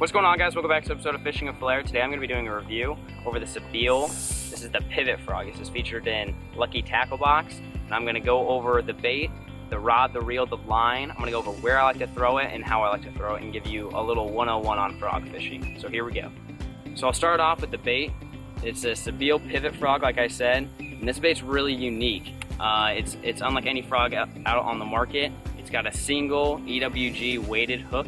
What's going on, guys? Welcome back to an episode of Fishing with Flair. Today I'm going to be doing a review over the Sebile. This is the pivot frog. This is featured in Lucky Tackle Box. And I'm going to go over the bait, the rod, the reel, the line. I'm going to go over where I like to throw it and how I like to throw it and give you a little 101 on frog fishing. So here we go. So I'll start off with the bait. It's a Sebile pivot frog, like I said. And this bait's really unique. It's unlike any frog out on the market. It's got a single EWG weighted hook.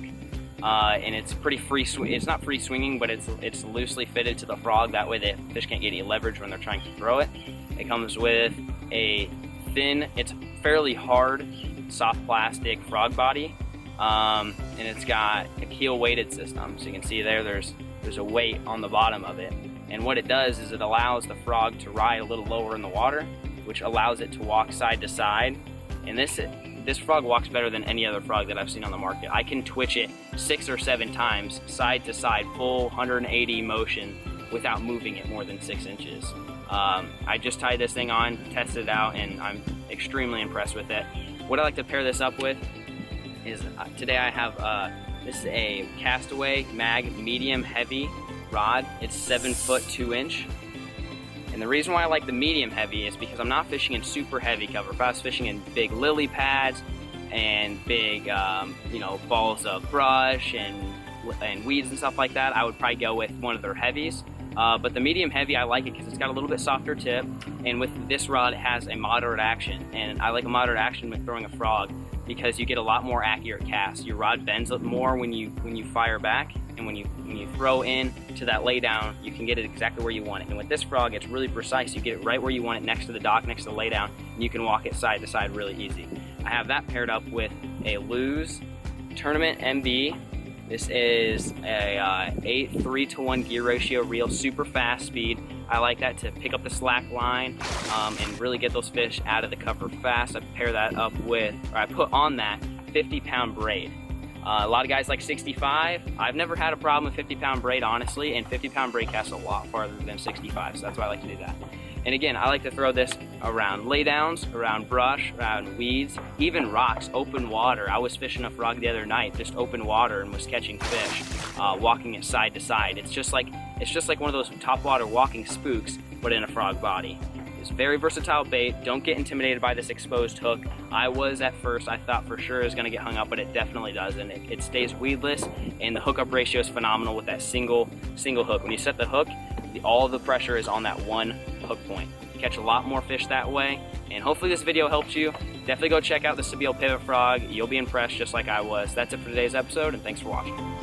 And it's pretty free. It's not free swinging, but it's loosely fitted to the frog. That way the fish can't get any leverage when they're trying to throw it. It comes with a thin, it's fairly hard, soft plastic frog body, and it's got a keel weighted system. So you can see there's a weight on the bottom of it. And what it does is it allows the frog to ride a little lower in the water, which allows it to walk side to side. And this frog walks better than any other frog that I've seen on the market. I can twitch it 6 or 7 times, side to side, full 180 motion without moving it more than 6 inches. I just tied this thing on, tested it out, and I'm extremely impressed with it. What I like to pair this up with is, today I have, this is a Castaway Mag medium heavy rod. It's 7 foot 2 inch. And the reason why I like the medium heavy is because I'm not fishing in super heavy cover. If I was fishing in big lily pads and big, balls of brush and weeds and stuff like that, I would probably go with one of their heavies. But the medium heavy, I like it because it's got a little bit softer tip. And with this rod, it has a moderate action. And I like a moderate action when throwing a frog because you get a lot more accurate casts. Your rod bends more when you fire back. And when you throw in to that lay down, you can get it exactly where you want it. And with this frog, it's really precise. You get it right where you want it, next to the dock, next to the lay down, and you can walk it side to side really easy. I have that paired up with a Lew's Tournament MB. This is a 8 3-to-1 gear ratio reel, super fast speed. I like that to pick up the slack line and really get those fish out of the cover fast. I pair that up with, or I put on that 50-pound braid. A lot of guys like 65. I've never had a problem with 50-pound braid, honestly, and 50-pound braid casts a lot farther than 65, so that's why I like to do that. And again, I like to throw this around laydowns, around brush, around weeds, even rocks, open water. I was fishing a frog the other night, just open water, and was catching fish, walking it side to side. It's just like one of those topwater walking spooks, but in a frog body. It's very versatile bait. Don't get intimidated by this exposed hook. I was at first. I thought for sure it was going to get hung up, but it definitely doesn't. It stays weedless, and the hookup ratio is phenomenal with that single hook. When you set the hook, all of the pressure is on that one hook point. You catch a lot more fish that way, and hopefully this video helped you. Definitely go check out the Sebile Pivot Frog. You'll be impressed just like I was. That's it for today's episode, and thanks for watching.